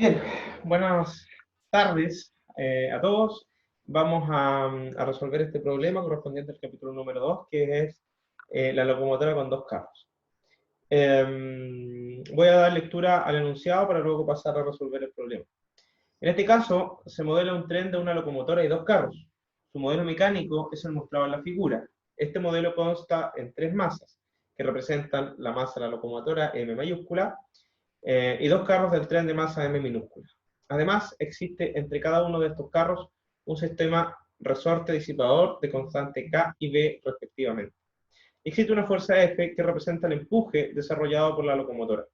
Bien, buenas tardes a todos. Vamos a resolver este problema correspondiente al capítulo número 2, que es la locomotora con dos carros. Voy a dar lectura al enunciado para luego pasar a resolver el problema. En este caso, se modela un tren de una locomotora y dos carros. Su modelo mecánico es el mostrado en la figura. Este modelo consta en tres masas, que representan la masa de la locomotora M mayúscula, y dos carros del tren de masa M minúscula. Además, existe entre cada uno de estos carros un sistema resorte-disipador de constante K y B respectivamente. Existe una fuerza F que representa el empuje desarrollado por la locomotora.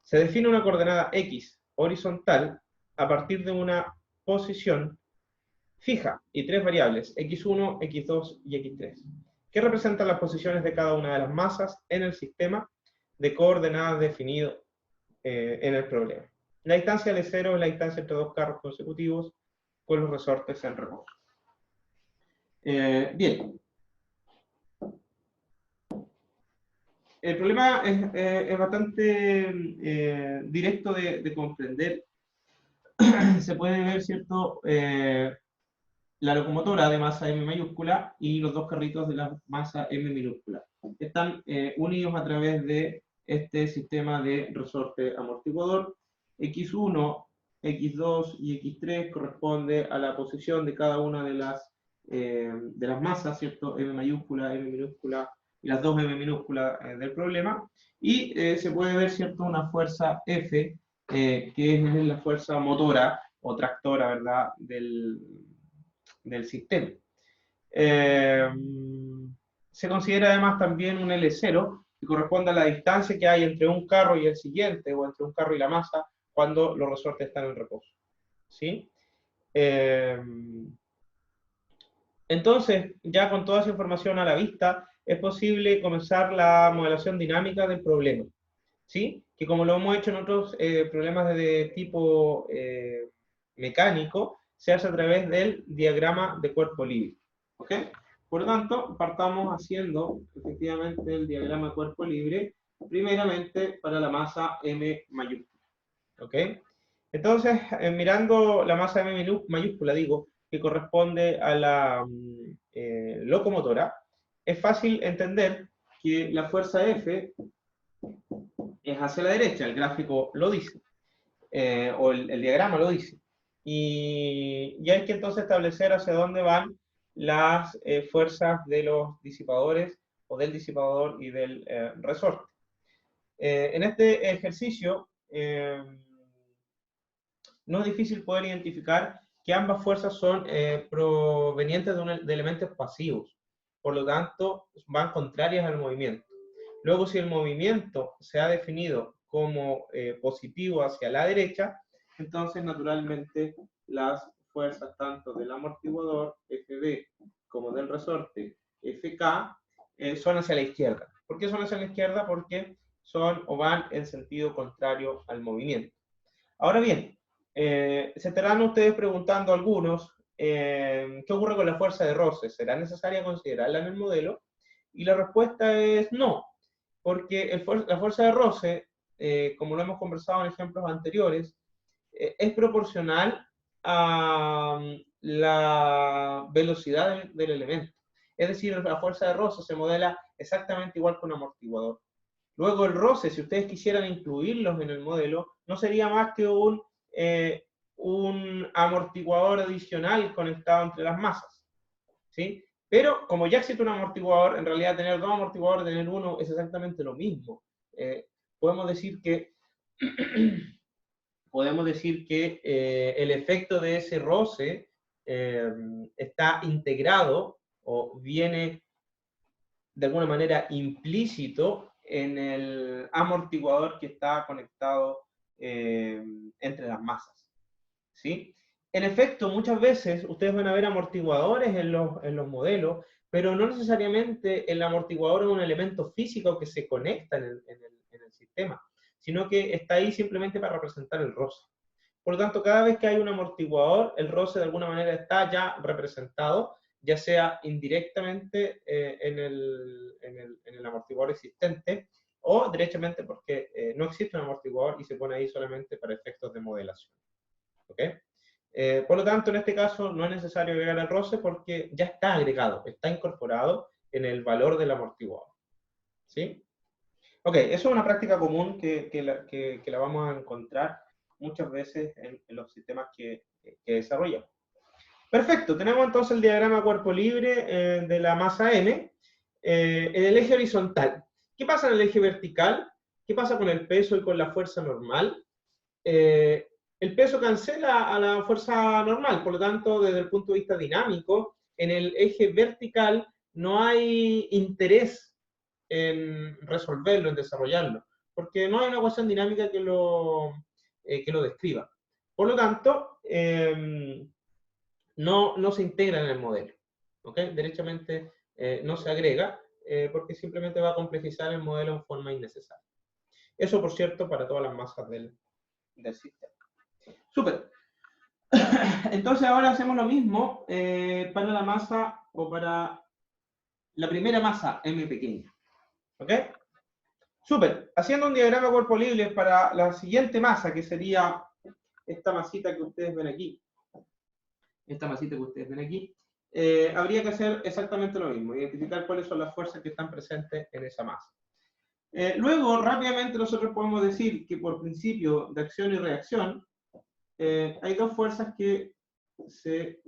Se define una coordenada X horizontal a partir de una posición fija y tres variables, X1, X2 y X3, que representan las posiciones de cada una de las masas en el sistema de coordenadas definido en el problema. La distancia de cero es la distancia entre dos carros consecutivos con los resortes en reposo. Bien. El problema es bastante directo de comprender. Se puede ver, ¿cierto? La locomotora de masa M mayúscula y los dos carritos de la masa M minúscula. Están unidos a través de este sistema de resorte amortiguador. X1, X2 y X3 corresponde a la posición de cada una de las masas, ¿cierto? M mayúscula, M minúscula y las dos M minúsculas del problema. Y se puede ver, ¿cierto? Una fuerza F, que es la fuerza motora o tractora, ¿verdad? Del sistema. Se considera además también un L0, que corresponde a la distancia que hay entre un carro y el siguiente, o entre un carro y la masa, cuando los resortes están en reposo. ¿Sí? Entonces, ya con toda esa información a la vista, es posible comenzar la modelación dinámica del problema. ¿Sí? Que como lo hemos hecho en otros problemas de tipo mecánico, se hace a través del diagrama de cuerpo libre. ¿Ok? Por lo tanto, partamos haciendo efectivamente el diagrama de cuerpo libre, primeramente para la masa M mayúscula. ¿Ok? Entonces, mirando la masa M mayúscula, digo, que corresponde a la locomotora, es fácil entender que la fuerza F es hacia la derecha, el gráfico lo dice, o el diagrama lo dice. Y hay que entonces establecer hacia dónde van las fuerzas de los disipadores, o del disipador y del resorte. En este ejercicio, no es difícil poder identificar que ambas fuerzas son provenientes de elementos pasivos, por lo tanto, van contrarias al movimiento. Luego, si el movimiento se ha definido como positivo hacia la derecha, entonces naturalmente las fuerzas tanto del amortiguador FB como del resorte FK son hacia la izquierda. ¿Por qué son hacia la izquierda? Porque son o van en sentido contrario al movimiento. Ahora bien, se estarán ustedes preguntando algunos, ¿qué ocurre con la fuerza de roce? ¿Será necesaria considerarla en el modelo? Y la respuesta es no, porque la fuerza de roce, como lo hemos conversado en ejemplos anteriores, es proporcional a la velocidad del elemento. Es decir, la fuerza de roce se modela exactamente igual que un amortiguador. Luego el roce, si ustedes quisieran incluirlos en el modelo, no sería más que un amortiguador adicional conectado entre las masas. ¿Sí? Pero como ya existe un amortiguador, en realidad tener dos amortiguadores, tener uno es exactamente lo mismo. Podemos decir que el efecto de ese roce está integrado o viene de alguna manera implícito en el amortiguador que está conectado entre las masas. ¿Sí? En efecto, muchas veces ustedes van a ver amortiguadores en los modelos, pero no necesariamente el amortiguador es un elemento físico que se conecta en el sistema, sino que está ahí simplemente para representar el roce. Por lo tanto, cada vez que hay un amortiguador, el roce de alguna manera está ya representado, ya sea indirectamente en el amortiguador existente o derechamente porque no existe un amortiguador y se pone ahí solamente para efectos de modelación. ¿Ok? Por lo tanto, en este caso no es necesario agregar el roce porque ya está agregado, está incorporado en el valor del amortiguador. ¿Sí? Ok, eso es una práctica común que la vamos a encontrar muchas veces en los sistemas que desarrollamos. Perfecto, tenemos entonces el diagrama cuerpo libre de la masa M en el eje horizontal. ¿Qué pasa en el eje vertical? ¿Qué pasa con el peso y con la fuerza normal? El peso cancela a la fuerza normal, por lo tanto, desde el punto de vista dinámico, en el eje vertical no hay interés en resolverlo, en desarrollarlo, porque no hay una ecuación dinámica que lo describa. Por lo tanto, no se integra en el modelo. ¿Ok? Derechamente no se agrega porque simplemente va a complejizar el modelo en forma innecesaria. Eso, por cierto, para todas las masas del sistema. Súper. Entonces ahora hacemos lo mismo para la masa o para la primera masa M pequeña. ¿Ok? Súper. Haciendo un diagrama cuerpo libre para la siguiente masa, que sería esta masita que ustedes ven aquí. Esta masita que ustedes ven aquí. Habría que hacer exactamente lo mismo, identificar cuáles son las fuerzas que están presentes en esa masa. Luego, rápidamente nosotros podemos decir que por principio de acción y reacción, hay dos fuerzas que se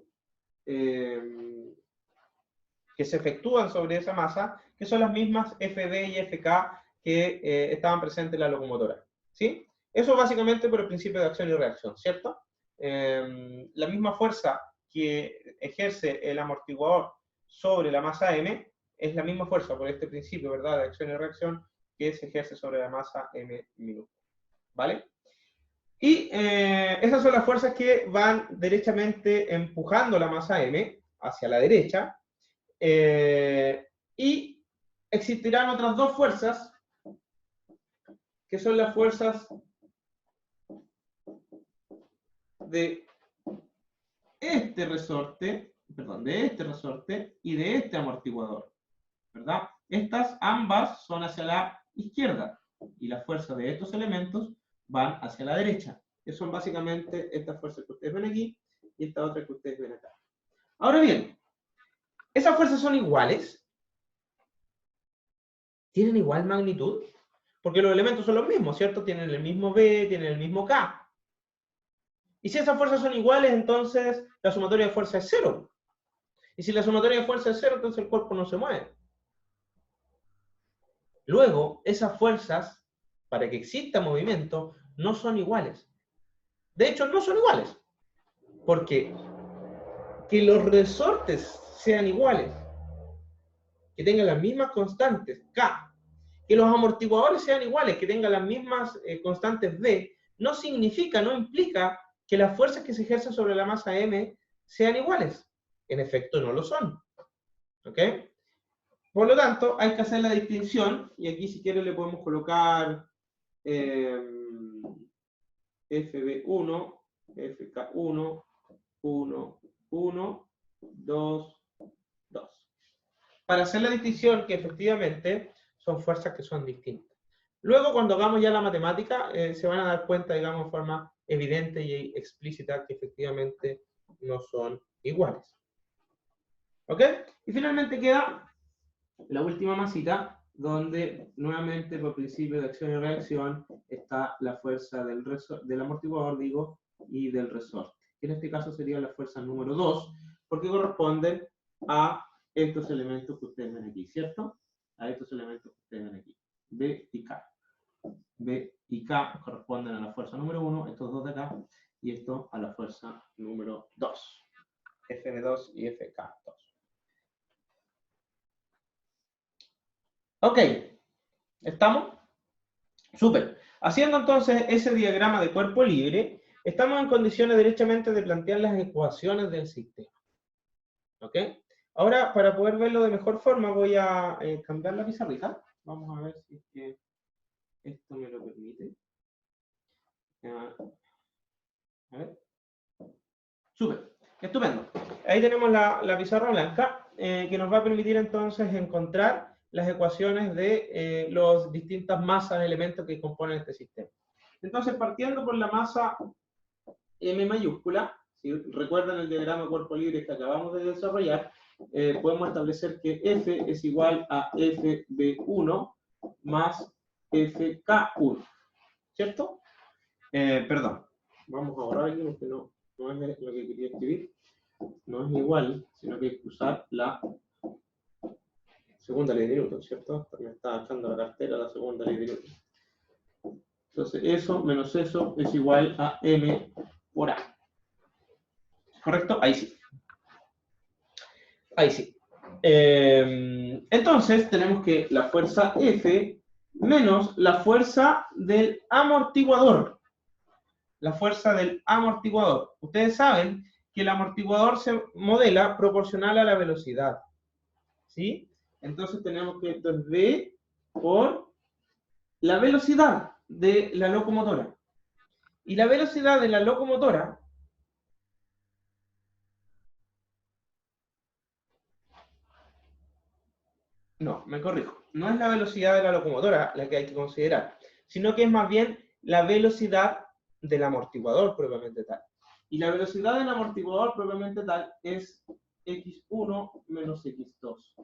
efectúan sobre esa masa, que son las mismas FD y FK que estaban presentes en la locomotora. ¿Sí? Eso básicamente por el principio de acción y reacción, ¿cierto? La misma fuerza que ejerce el amortiguador sobre la masa M es la misma fuerza por este principio, ¿verdad?, de acción y reacción que se ejerce sobre la masa M minúscula. ¿Vale? Y esas son las fuerzas que van derechamente empujando la masa M hacia la derecha, y existirán otras dos fuerzas que son las fuerzas de este resorte, y de este amortiguador, ¿verdad? Estas ambas son hacia la izquierda y las fuerzas de estos elementos van hacia la derecha, que son básicamente estas fuerzas que ustedes ven aquí y esta otra que ustedes ven acá. Ahora bien, ¿esas fuerzas son iguales? ¿Tienen igual magnitud? Porque los elementos son los mismos, ¿cierto? Tienen el mismo B, tienen el mismo K. Y si esas fuerzas son iguales, entonces la sumatoria de fuerza es 0. Y si la sumatoria de fuerza es 0, entonces el cuerpo no se mueve. Luego, esas fuerzas, para que exista movimiento, no son iguales. De hecho, no son iguales. Porque que los resortes sean iguales, que tengan las mismas constantes, K, que los amortiguadores sean iguales, que tengan las mismas constantes V, no significa, no implica que las fuerzas que se ejercen sobre la masa M sean iguales. En efecto, no lo son. ¿Ok? Por lo tanto, hay que hacer la distinción, y aquí si quieren le podemos colocar FB1, FK1, 1, 1, 2, 2. Para hacer la distinción que efectivamente son fuerzas que son distintas. Luego, cuando hagamos ya la matemática, se van a dar cuenta, digamos, de forma evidente y explícita que efectivamente no son iguales. ¿Ok? Y finalmente queda la última masita, donde nuevamente por principio de acción y reacción está la fuerza del amortiguador, digo, y del resorte. En este caso sería la fuerza número 2, porque corresponden a estos elementos que ustedes ven aquí, ¿cierto? A estos elementos que ustedes ven aquí, B y K. B y K corresponden a la fuerza número 1, estos dos de acá, y esto a la fuerza número 2, FB2 y FK2. Ok, ¿estamos? Súper. Haciendo entonces ese diagrama de cuerpo libre, estamos en condiciones derechamente de plantear las ecuaciones del sistema. ¿Ok? Ahora, para poder verlo de mejor forma, voy a cambiar la pizarrita. Vamos a ver si es que esto me lo permite. A ver. Súper. Estupendo. Ahí tenemos la pizarra blanca, que nos va a permitir entonces encontrar las ecuaciones de las distintas masas de elementos que componen este sistema. Entonces, partiendo por la masa M mayúscula, si recuerdan el diagrama cuerpo libre que acabamos de desarrollar, podemos establecer que F es igual a FB1 más FK1, ¿cierto? Perdón, vamos a borrar aquí porque no es lo que quería escribir. No es igual, sino que hay que usar la segunda ley de Newton, ¿cierto? Me está echando la cartera la segunda ley de Newton. Entonces, eso menos eso es igual a M por A. ¿Correcto? Ahí sí. Ahí sí. Entonces, tenemos que la fuerza F menos la fuerza del amortiguador. La fuerza del amortiguador. Ustedes saben que el amortiguador se modela proporcional a la velocidad. ¿Sí? Entonces tenemos que esto es V por la velocidad de la locomotora. Y la velocidad de la locomotora no, me corrijo. No es la velocidad de la locomotora la que hay que considerar, sino que es más bien la velocidad del amortiguador propiamente tal. Y la velocidad del amortiguador propiamente tal es x1 menos x2.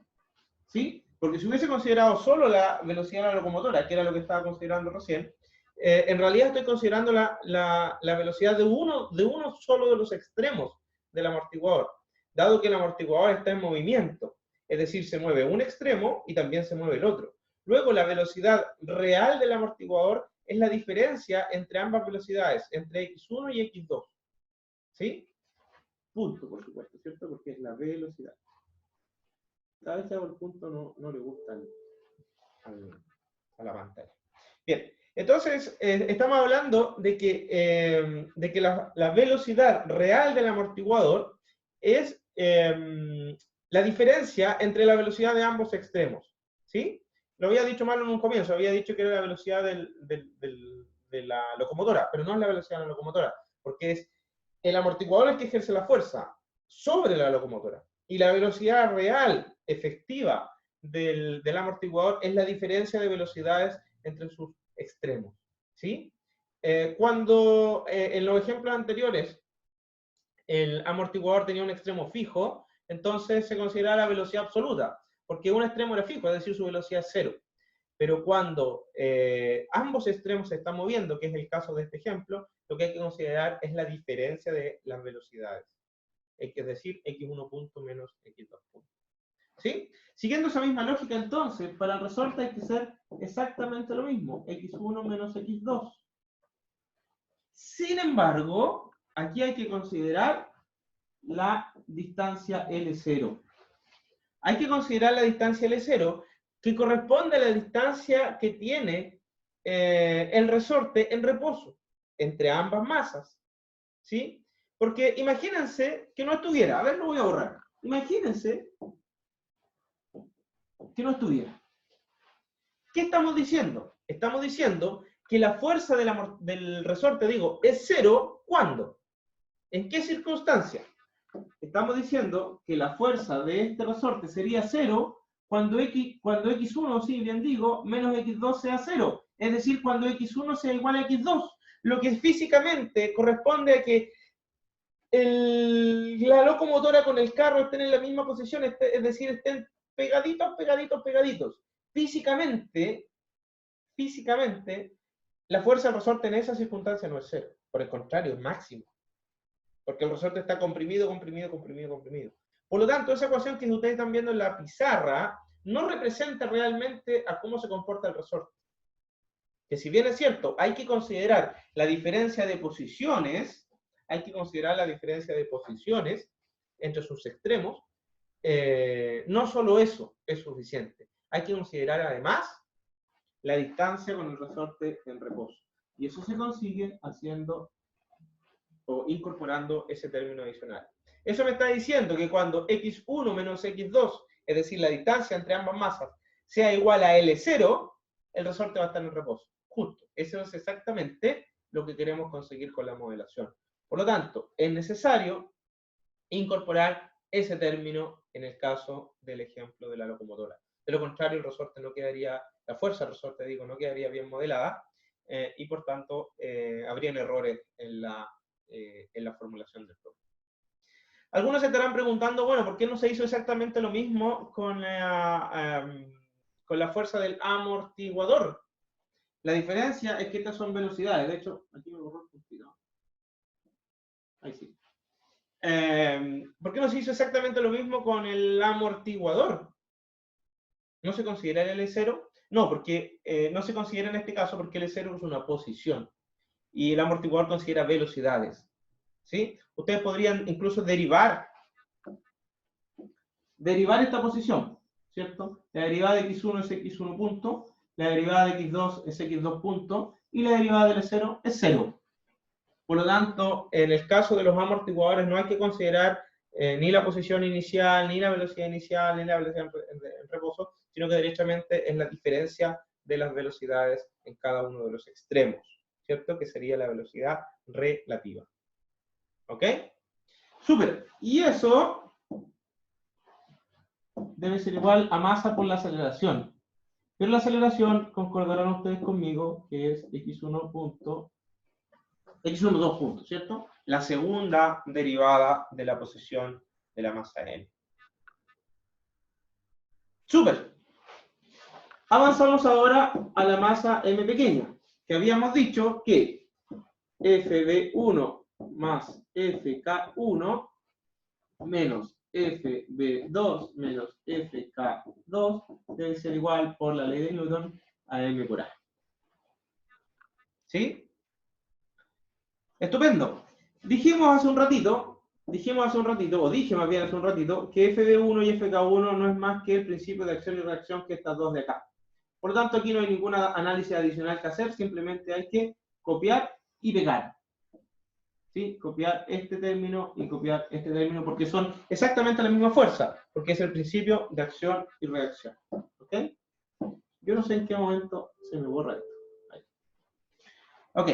¿Sí? Porque si hubiese considerado solo la velocidad de la locomotora, que era lo que estaba considerando recién, en realidad estoy considerando la velocidad de uno solo de los extremos del amortiguador, dado que el amortiguador está en movimiento. Es decir, se mueve un extremo y también se mueve el otro. Luego, la velocidad real del amortiguador es la diferencia entre ambas velocidades, entre x1 y x2. ¿Sí? Punto, por supuesto, ¿cierto? Porque es la velocidad. Cada vez que hago el punto no le gusta a la pantalla. Bien, entonces estamos hablando de que la velocidad real del amortiguador es la diferencia entre la velocidad de ambos extremos. ¿Sí? Lo había dicho mal en un comienzo, había dicho que era la velocidad de la locomotora, pero no es la velocidad de la locomotora, porque es el amortiguador el que ejerce la fuerza sobre la locomotora. Y la velocidad real, efectiva, del amortiguador es la diferencia de velocidades entre sus extremos. ¿Sí? Cuando en los ejemplos anteriores el amortiguador tenía un extremo fijo, entonces se consideraba la velocidad absoluta, porque un extremo era fijo, es decir, su velocidad es cero. Pero cuando ambos extremos se están moviendo, que es el caso de este ejemplo, lo que hay que considerar es la diferencia de las velocidades. Es decir, x1 punto menos x2 punto. ¿Sí? Siguiendo esa misma lógica, entonces, para el resorte hay que hacer exactamente lo mismo, x1 menos x2. Sin embargo, aquí hay que considerar la distancia L0. Hay que considerar la distancia L0, que corresponde a la distancia que tiene el resorte en reposo entre ambas masas. ¿Sí? Porque imagínense que no estuviera, a ver, lo voy a borrar. Imagínense que no estuviera. ¿Qué estamos diciendo? Estamos diciendo que la fuerza del resorte, digo, es cero, ¿cuándo? ¿En qué circunstancia? Estamos diciendo que la fuerza de este resorte sería cero cuando x1, sí, bien digo, menos x2 sea cero. Es decir, cuando x1 sea igual a x2. Lo que físicamente corresponde a que la locomotora con el carro estén en la misma posición, es decir, estén pegaditos, pegaditos, pegaditos. Físicamente, la fuerza del resorte en esa circunstancia no es cero. Por el contrario, es máximo. Porque el resorte está comprimido, comprimido, comprimido, comprimido. Por lo tanto, esa ecuación que ustedes están viendo en la pizarra no representa realmente a cómo se comporta el resorte. Que si bien es cierto, hay que considerar la diferencia de posiciones, entre sus extremos, no solo eso es suficiente. Hay que considerar además la distancia con el resorte en reposo. Y eso se consigue haciendo o incorporando ese término adicional. Eso me está diciendo que cuando x1 menos x2, es decir, la distancia entre ambas masas, sea igual a L0, el resorte va a estar en reposo. Justo. Eso es exactamente lo que queremos conseguir con la modelación. Por lo tanto, es necesario incorporar ese término en el caso del ejemplo de la locomotora. De lo contrario, el resorte no quedaría, la fuerza del resorte, digo, no quedaría bien modelada, y por tanto habrían errores en la formulación del problema. Algunos se estarán preguntando, bueno, ¿por qué no se hizo exactamente lo mismo con la fuerza del amortiguador? La diferencia es que estas son velocidades. De hecho, aquí me borró el puntito. Ahí sí. ¿Por qué no se hizo exactamente lo mismo con el amortiguador? ¿No se considera el L0? No, porque no se considera en este caso porque el L0 es una posición y el amortiguador considera velocidades. ¿Sí? Ustedes podrían incluso derivar esta posición, ¿cierto? La derivada de x1 es x1 punto, la derivada de x2 es x2 punto, y la derivada del L0 es 0. Por lo tanto, en el caso de los amortiguadores no hay que considerar ni la posición inicial, ni la velocidad inicial, ni la velocidad en reposo, sino que derechamente es la diferencia de las velocidades en cada uno de los extremos, ¿cierto? Que sería la velocidad relativa. ¿Ok? Súper. Y eso debe ser igual a masa por la aceleración. Pero la aceleración, concordarán ustedes conmigo, que es x1 punto, x1 2 puntos, ¿cierto? La segunda derivada de la posición de la masa m. Súper. Avanzamos ahora a la masa m pequeña, que habíamos dicho que fb1 más fk1 menos fb2 menos fk2 debe ser igual por la ley de Newton a m por a. ¿Sí? Estupendo. Dije más bien hace un ratito, que fb1 y fk1 no es más que el principio de acción y reacción que estas dos de acá. Por lo tanto, aquí no hay ningún análisis adicional que hacer, simplemente hay que copiar y pegar. ¿Sí? Copiar este término y copiar este término, porque son exactamente la misma fuerza, porque es el principio de acción y reacción. ¿Ok? Yo no sé en qué momento se me borra esto. Ahí. Ok.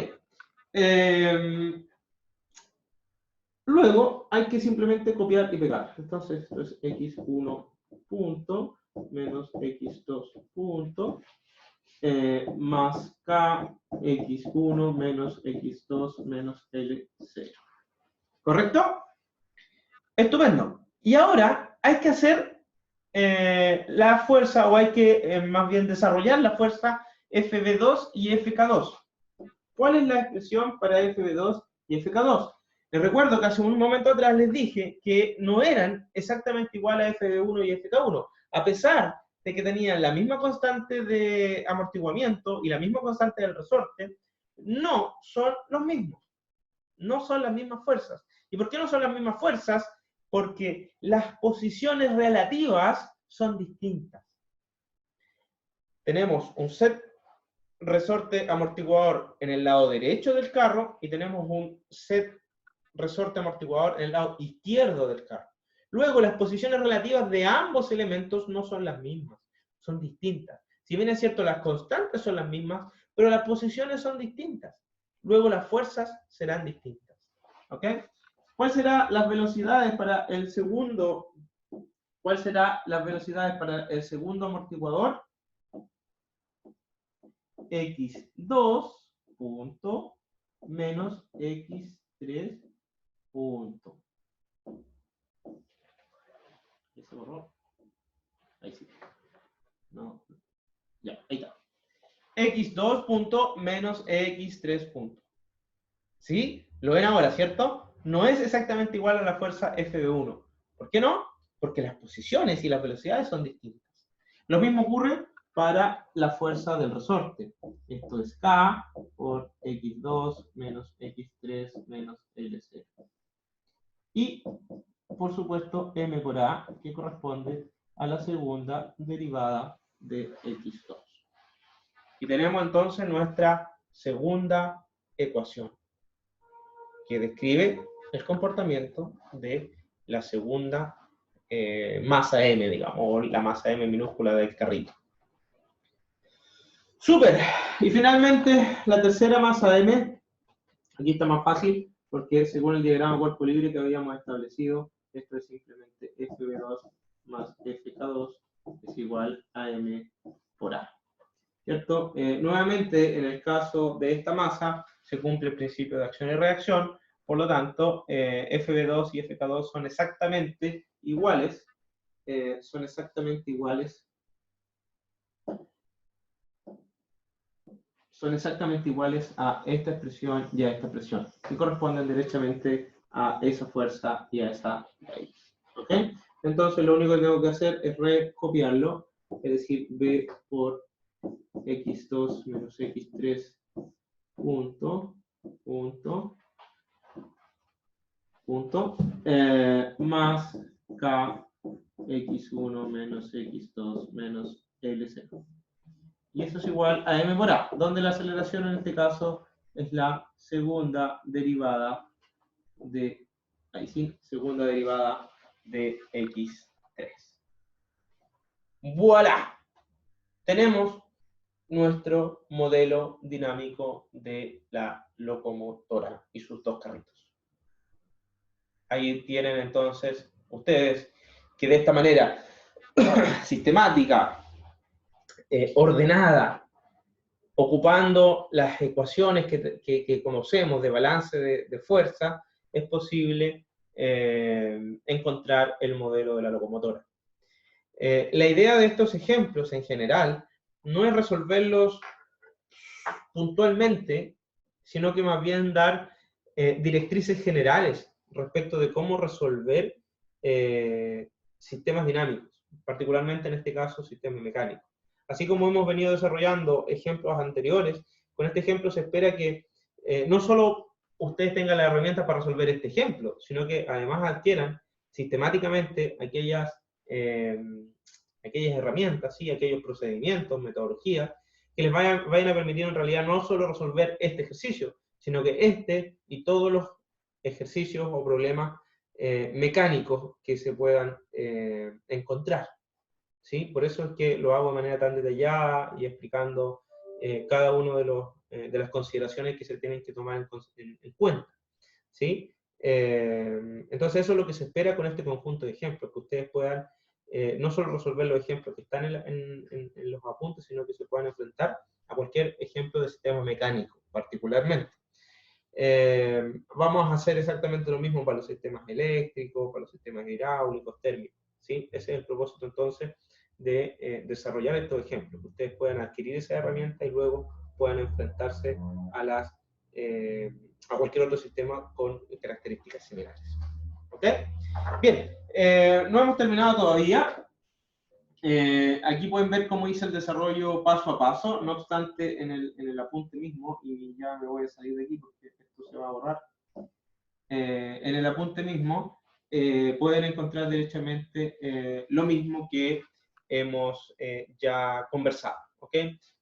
Luego hay que simplemente copiar y pegar. Entonces, esto es x1 punto menos x2 punto más k x1 menos x2 menos L0. ¿Correcto? Estupendo. Y ahora hay que hacer la fuerza, o hay que más bien desarrollar la fuerza FB2 y FK2. ¿Cuál es la expresión para FB2 y FK2? Les recuerdo que hace un momento atrás les dije que no eran exactamente igual a FB1 y FK1, a pesar de que tenían la misma constante de amortiguamiento y la misma constante del resorte, no son los mismos. No son las mismas fuerzas. ¿Y por qué no son las mismas fuerzas? Porque las posiciones relativas son distintas. Tenemos un set resorte amortiguador en el lado derecho del carro y tenemos un set resorte amortiguador en el lado izquierdo del carro. Luego, las posiciones relativas de ambos elementos no son las mismas, son distintas. Si bien es cierto, las constantes son las mismas, pero las posiciones son distintas. Luego, las fuerzas serán distintas. ¿Ok? ¿Cuáles serán las velocidades para el segundo? ¿Cuáles serán las velocidades para el segundo amortiguador? x2 punto menos x3 punto. ¿Ya se borró? Ahí sí. No. Ya, ahí está. x2 punto menos x3 punto. ¿Sí? Lo ven ahora, ¿cierto? No es exactamente igual a la fuerza FB1. ¿Por qué no? Porque las posiciones y las velocidades son distintas. Lo mismo ocurre para la fuerza del resorte. Esto es K por X2 menos X3 menos L0. Y, por supuesto, M por A, que corresponde a la segunda derivada de X2. Y tenemos entonces nuestra segunda ecuación, que describe el comportamiento de la segunda masa M, digamos, o la masa M minúscula del carrito. ¡Súper! Y finalmente, la tercera masa M, aquí está más fácil, porque según el diagrama cuerpo libre que habíamos establecido, esto es simplemente FB2 más FK2 es igual a m por a. ¿Cierto? Nuevamente, en el caso de esta masa, se cumple el principio de acción y reacción, por lo tanto, FB2 y FK2 son exactamente iguales, a esta expresión y a esta expresión, que corresponden derechamente a esa fuerza y a esa raíz. ¿Ok? Entonces, lo único que tengo que hacer es recopiarlo, es decir, B por x2 menos x3 punto más k x1 menos x2 menos L0. Y eso es igual a m por a, donde la aceleración en este caso es la segunda derivada de, segunda derivada de x3. ¡Voilà! Tenemos nuestro modelo dinámico de la locomotora y sus dos carritos. Ahí tienen entonces ustedes que de esta manera sistemática, ordenada, ocupando las ecuaciones que conocemos de balance de fuerza, es posible encontrar el modelo de la locomotora. La idea de estos ejemplos en general no es resolverlos puntualmente, sino que más bien dar directrices generales respecto de cómo resolver sistemas dinámicos, particularmente en este caso sistemas mecánicos. Así como hemos venido desarrollando ejemplos anteriores, con este ejemplo se espera que no solo ustedes tengan la herramienta para resolver este ejemplo, sino que además adquieran sistemáticamente aquellas herramientas, ¿sí? Aquellos procedimientos, metodologías, que les vayan a permitir en realidad no solo resolver este ejercicio, sino que este y todos los ejercicios o problemas mecánicos que se puedan encontrar. ¿Sí? Por eso es que lo hago de manera tan detallada y explicando cada uno de las consideraciones que se tienen que tomar en cuenta. ¿Sí? Entonces eso es lo que se espera con este conjunto de ejemplos, que ustedes puedan no solo resolver los ejemplos que están en los apuntes, sino que se puedan enfrentar a cualquier ejemplo de sistema mecánico, particularmente. Vamos a hacer exactamente lo mismo para los sistemas eléctricos, para los sistemas hidráulicos, térmicos. ¿Sí? Ese es el propósito entonces de desarrollar estos ejemplos, que ustedes puedan adquirir esa herramienta y luego puedan enfrentarse a cualquier otro sistema con características similares. ¿Ok? Bien, no hemos terminado todavía. Aquí pueden ver cómo hice el desarrollo paso a paso, no obstante en el apunte mismo, y ya me voy a salir de aquí porque esto se va a borrar. En el apunte mismo pueden encontrar derechamente lo mismo que hemos ya conversado, ¿ok?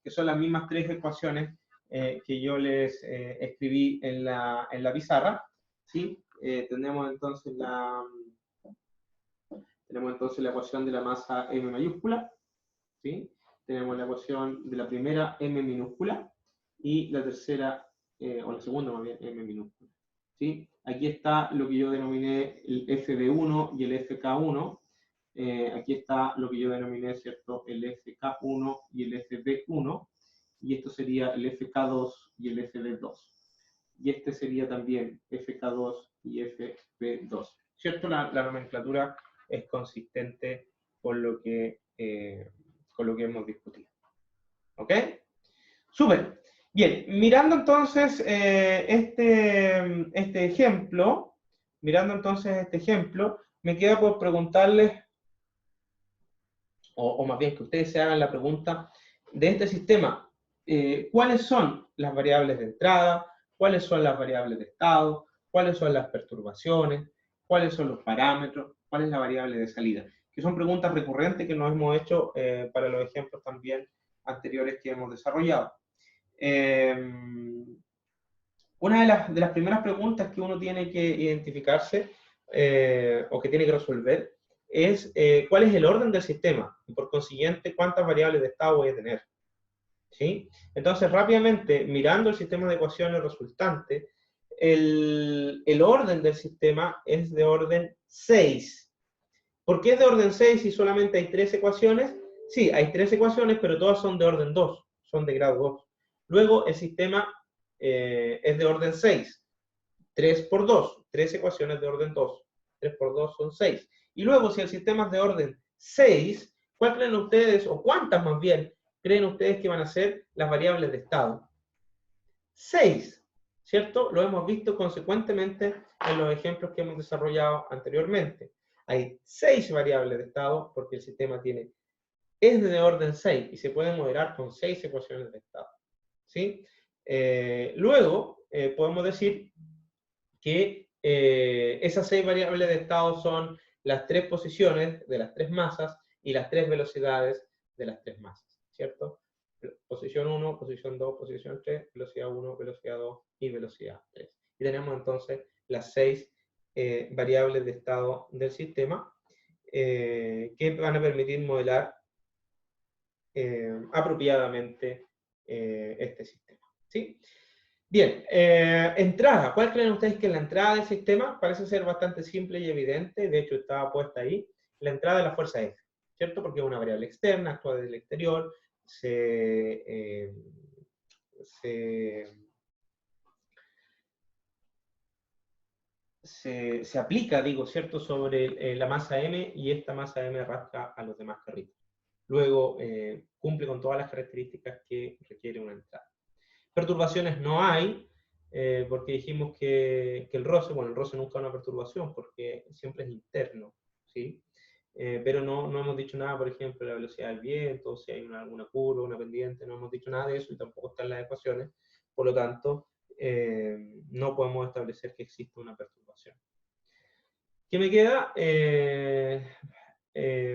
Que son las mismas tres ecuaciones que yo les escribí en la pizarra, ¿sí? Tenemos entonces la ecuación de la masa m mayúscula, ¿sí? Tenemos la ecuación de la primera m minúscula y la tercera, o la segunda más bien, m minúscula, ¿sí? Aquí está lo que yo denominé el FB1 y el FK1. Aquí está lo que yo denominé, ¿cierto?, el FK1 y el FB1. Y esto sería el FK2 y el FB2. Y este sería también FK2 y FB2. ¿Cierto? La nomenclatura es consistente con lo que hemos discutido. ¿Ok? Súper. Bien, mirando entonces este ejemplo, me queda por preguntarles, o más bien que ustedes se hagan la pregunta de este sistema, ¿cuáles son las variables de entrada? ¿Cuáles son las variables de estado? ¿Cuáles son las perturbaciones? ¿Cuáles son los parámetros? ¿Cuál es la variable de salida? Que son preguntas recurrentes que nos hemos hecho para los ejemplos también anteriores que hemos desarrollado. Una de las primeras preguntas que uno tiene que identificarse o que tiene que resolver es cuál es el orden del sistema y por consiguiente cuántas variables de estado voy a tener. ¿Sí? Entonces rápidamente mirando el sistema de ecuaciones resultante, el orden del sistema es de orden 6. ¿Por qué es de orden 6 si solamente hay 3 ecuaciones? Sí, hay 3 ecuaciones, pero todas son de orden 2, son de grado 2. Luego el sistema es de orden 6. 3 por 2, 3 ecuaciones de orden 2. 3 por 2 son 6. Y luego, si el sistema es de orden 6, ¿cuál creen ustedes, o cuántas más bien, creen ustedes que van a ser las variables de estado? 6, ¿cierto? Lo hemos visto consecuentemente en los ejemplos que hemos desarrollado anteriormente. Hay 6 variables de estado porque el sistema es de orden 6 y se puede modelar con 6 ecuaciones de estado, ¿sí? Luego, podemos decir que esas 6 variables de estado son las 3 posiciones de las 3 masas y las 3 velocidades de las 3 masas, ¿cierto? Posición 1, posición 2, posición 3, velocidad 1, velocidad 2 y velocidad 3. Y tenemos entonces las 6 variables de estado del sistema que van a permitir modelar apropiadamente este sistema, ¿sí? Bien, entrada. ¿Cuál creen ustedes que es la entrada del sistema? Parece ser bastante simple y evidente, de hecho estaba puesta ahí. La entrada de la fuerza F, ¿cierto? Porque es una variable externa, actúa desde el exterior, se aplica, digo, ¿cierto?, sobre la masa M y esta masa M arrastra a los demás carritos. Luego, cumple con todas las características que requiere una entrada. Perturbaciones no hay, porque dijimos que el roce, bueno, el roce nunca es una perturbación porque siempre es interno, ¿sí? Pero no hemos dicho nada, por ejemplo, de la velocidad del viento, si hay alguna curva, una pendiente, no hemos dicho nada de eso y tampoco está en las ecuaciones, por lo tanto, no podemos establecer que exista una perturbación. ¿Qué me queda?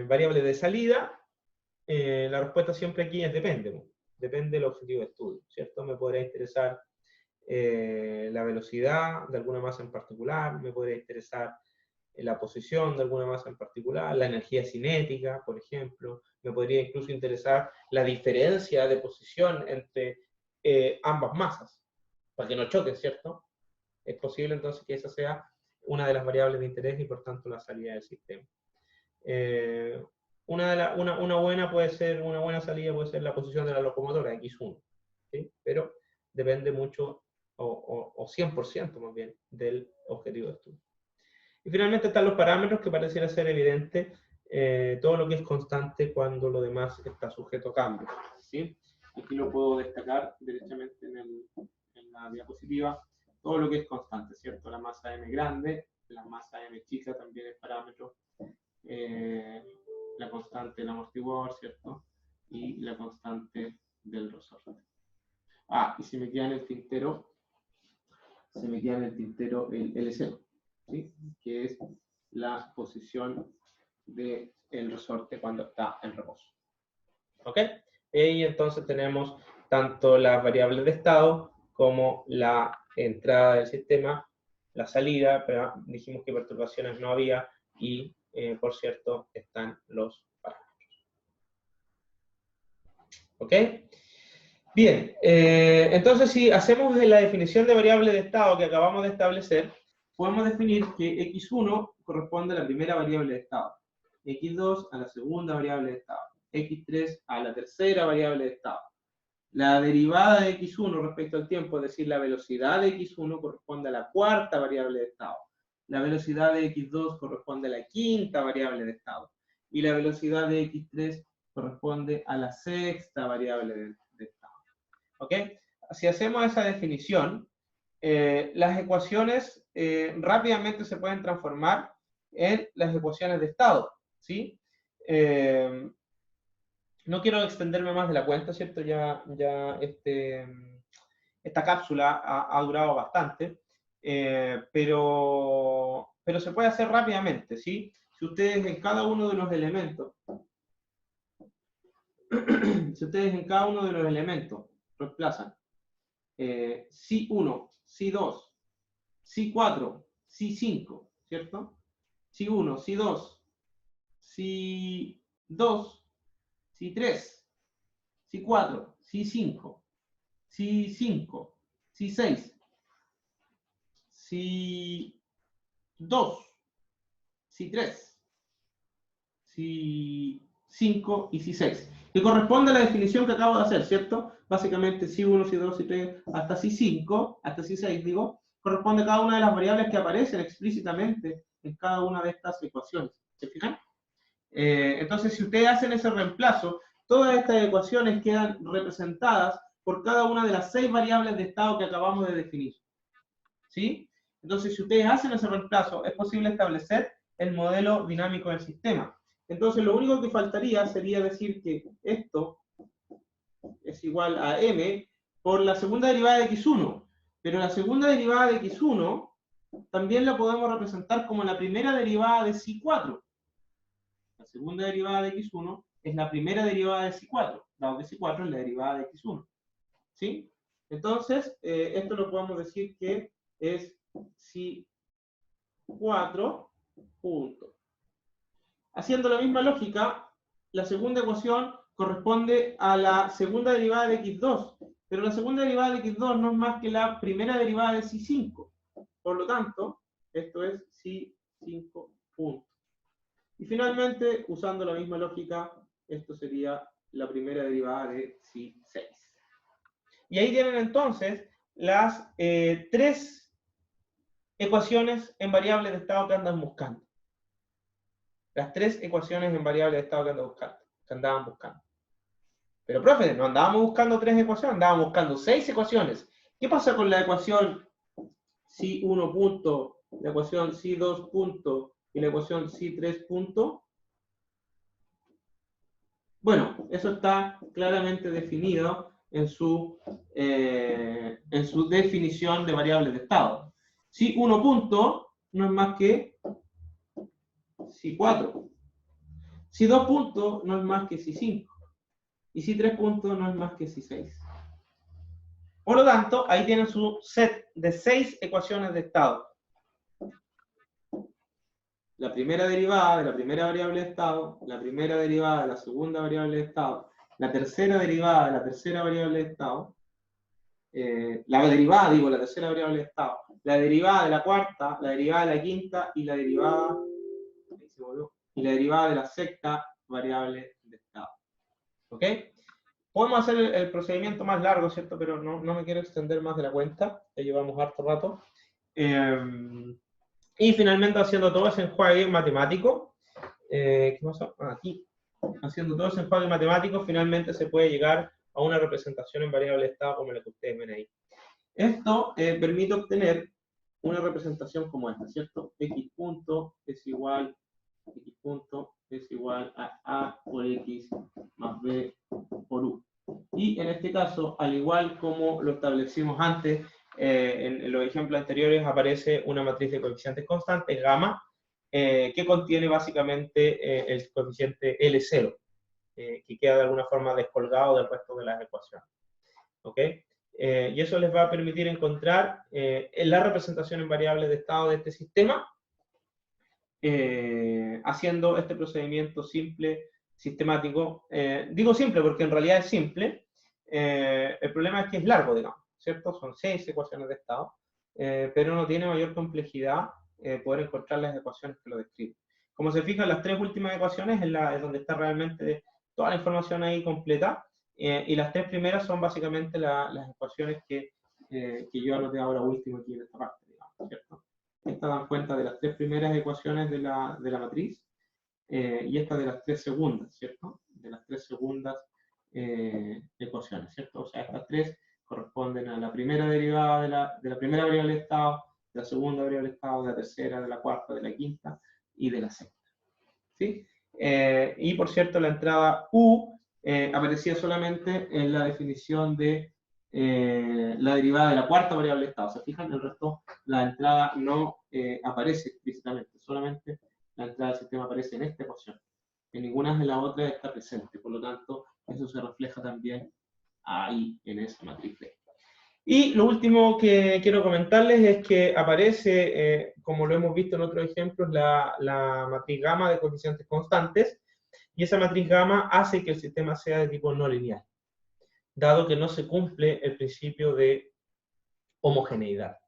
Variable de salida. La respuesta siempre aquí es depende. Depende del objetivo de estudio, ¿cierto? Me podría interesar la velocidad de alguna masa en particular, me podría interesar la posición de alguna masa en particular, la energía cinética, por ejemplo, me podría incluso interesar la diferencia de posición entre ambas masas, para que no choquen, ¿cierto? Es posible entonces que esa sea una de las variables de interés y por tanto la salida del sistema. Una buena salida puede ser la posición de la locomotora, X1, ¿sí? Pero depende mucho, o 100% más bien, del objetivo de estudio. Y finalmente están los parámetros, que pareciera ser evidente todo lo que es constante cuando lo demás está sujeto a cambio, ¿sí? Aquí lo puedo destacar derechamente en la diapositiva, todo lo que es constante, ¿cierto? La masa M grande, la masa M chica también es parámetro, la constante del amortiguador, ¿cierto? Y la constante del resorte. Y se me queda en el tintero, el L0, ¿sí? Que es la posición del resorte cuando está en reposo. ¿Ok? Y entonces tenemos tanto las variables de estado como la entrada del sistema, la salida, pero dijimos que perturbaciones no había y, por cierto, están los parámetros. ¿Ok? Bien, entonces si hacemos la definición de variable de estado que acabamos de establecer, podemos definir que x1 corresponde a la primera variable de estado, x2 a la segunda variable de estado, x3 a la tercera variable de estado. La derivada de x1 respecto al tiempo, es decir, la velocidad de x1 corresponde a la cuarta variable de estado. La velocidad de x2 corresponde a la quinta variable de estado. Y la velocidad de x3 corresponde a la sexta variable de estado. ¿Ok? Si hacemos esa definición, las ecuaciones rápidamente se pueden transformar en las ecuaciones de estado, ¿sí? No quiero extenderme más de la cuenta, ¿cierto? Esta cápsula ha durado bastante, pero se puede hacer rápidamente, ¿sí? Si ustedes en cada uno de los elementos, reemplazan Si 1, Si 2, Si 4, Si 5, ¿cierto? Si 1, Si 2, Si 2, Si 3, Si 4, Si 5, Si 5, Si 6, Si 2, Si 3, si 5 y si 6. Que corresponde a la definición que acabo de hacer, ¿cierto? Básicamente si 1, si 2, si 3, hasta si 5, hasta si 6, digo, corresponde a cada una de las variables que aparecen explícitamente en cada una de estas ecuaciones. ¿Se fijan? Entonces, si ustedes hacen ese reemplazo, todas estas ecuaciones quedan representadas por cada una de las 6 variables de estado que acabamos de definir. ¿Sí? Entonces, si ustedes hacen ese reemplazo, es posible establecer el modelo dinámico del sistema. Entonces, lo único que faltaría sería decir que esto es igual a m por la segunda derivada de x1. Pero la segunda derivada de x1 también la podemos representar como la primera derivada de psi4. La segunda derivada de x1 es la primera derivada de psi4, dado que psi4 es la derivada de x1. ¿Sí? Entonces, esto lo podemos decir que es psi4 punto. Haciendo la misma lógica, la segunda ecuación corresponde a la segunda derivada de x2, pero la segunda derivada de x2 no es más que la primera derivada de psi5. Por lo tanto, esto es psi5 punto. Y finalmente, usando la misma lógica, esto sería la primera derivada de psi6. Y ahí tienen entonces las 3 ecuaciones en variables de estado que andan buscando. Las 3 ecuaciones en variables de estado que andaban buscando. Pero, profe, no andábamos buscando 3 ecuaciones, andábamos buscando 6 ecuaciones. ¿Qué pasa con la ecuación psi1 punto, la ecuación psi2 punto y la ecuación psi3 punto? Bueno, eso está claramente definido en su definición de variables de estado. Psi1 punto no es más que psi4. Psi2 punto no es más que psi5. Y psi3 punto no es más que psi6. Por lo tanto, ahí tienen su set de 6 ecuaciones de estado. La primera derivada de la primera variable de estado, la primera derivada de la segunda variable de estado, la tercera derivada de la tercera variable de estado, la tercera variable de estado, la derivada de la cuarta, la derivada de la quinta y la derivada de la sexta variable de estado. ¿Ok? Podemos hacer el procedimiento más largo, ¿cierto? Pero no me quiero extender más de la cuenta, ya llevamos harto rato. Y finalmente, haciendo todo ese enjuague matemático, ¿qué pasó? Aquí. Haciendo todo ese enjuague matemático, finalmente se puede llegar a una representación en variable de estado como la que ustedes ven ahí. Esto permite obtener una representación como esta, ¿cierto? X punto es igual a A por X más B por U. Y en este caso, al igual como lo establecimos antes, en los ejemplos anteriores aparece una matriz de coeficientes constantes, gamma, que contiene básicamente el coeficiente L0, que queda de alguna forma descolgado del resto de las ecuaciones. ¿Ok? Y eso les va a permitir encontrar la representación en variables de estado de este sistema, haciendo este procedimiento simple, sistemático. Digo simple porque en realidad es simple. El problema es que es largo, digamos, ¿cierto? Son 6 ecuaciones de estado, pero no tiene mayor complejidad poder encontrar las ecuaciones que lo describen. Como se fijan, las 3 últimas ecuaciones es donde está realmente toda la información ahí completa, y las 3 primeras son básicamente las ecuaciones que yo anoté ahora último aquí en esta parte, digamos, ¿cierto? Estas dan cuenta de las 3 primeras ecuaciones de la matriz, y esta de las 3 segundas, ¿cierto? De las 3 segundas ecuaciones, ¿cierto? O sea, estas 3 corresponden a la primera derivada de la primera variable de estado, de la segunda variable de estado, de la tercera, de la cuarta, de la quinta y de la sexta. ¿Sí? Y por cierto, la entrada U aparecía solamente en la definición de la derivada de la cuarta variable de estado. ¿Se fijan? El resto, la entrada no aparece explícitamente, solamente la entrada del sistema aparece en esta ecuación. En ninguna de las otras está presente, por lo tanto, eso se refleja también ahí, en esa matriz B. Y lo último que quiero comentarles es que aparece, como lo hemos visto en otros ejemplos, la matriz gamma de coeficientes constantes, y esa matriz gamma hace que el sistema sea de tipo no lineal, dado que no se cumple el principio de homogeneidad.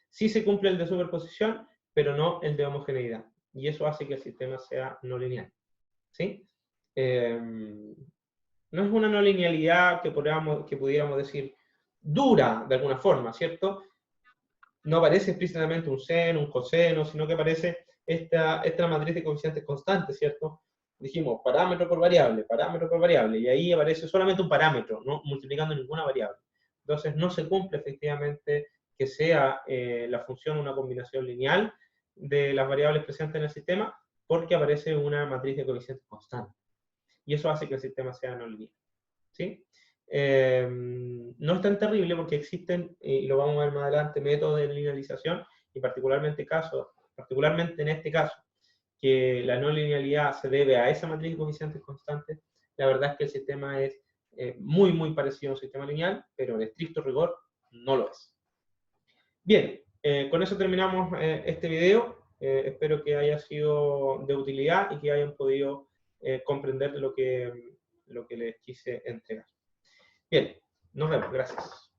Sí se cumple el de superposición, pero no el de homogeneidad, y eso hace que el sistema sea no lineal. ¿sí? No es una no linealidad que pudiéramos decir dura, de alguna forma, ¿cierto? No aparece explícitamente un seno, un coseno, sino que aparece esta matriz de coeficientes constantes, ¿cierto? Dijimos parámetro por variable, y ahí aparece solamente un parámetro, no multiplicando ninguna variable. Entonces no se cumple efectivamente que sea la función una combinación lineal de las variables presentes en el sistema, porque aparece una matriz de coeficientes constantes. Y eso hace que el sistema sea no lineal, ¿sí? No es tan terrible porque existen, y lo vamos a ver más adelante, métodos de linealización, y particularmente en este caso, que la no linealidad se debe a esa matriz de coeficientes constantes. La verdad es que el sistema es muy, muy parecido a un sistema lineal, pero en estricto rigor no lo es. Bien, con eso terminamos este video. Espero que haya sido de utilidad y que hayan podido comprender lo que les quise entregar. Bien, nos vemos. Gracias.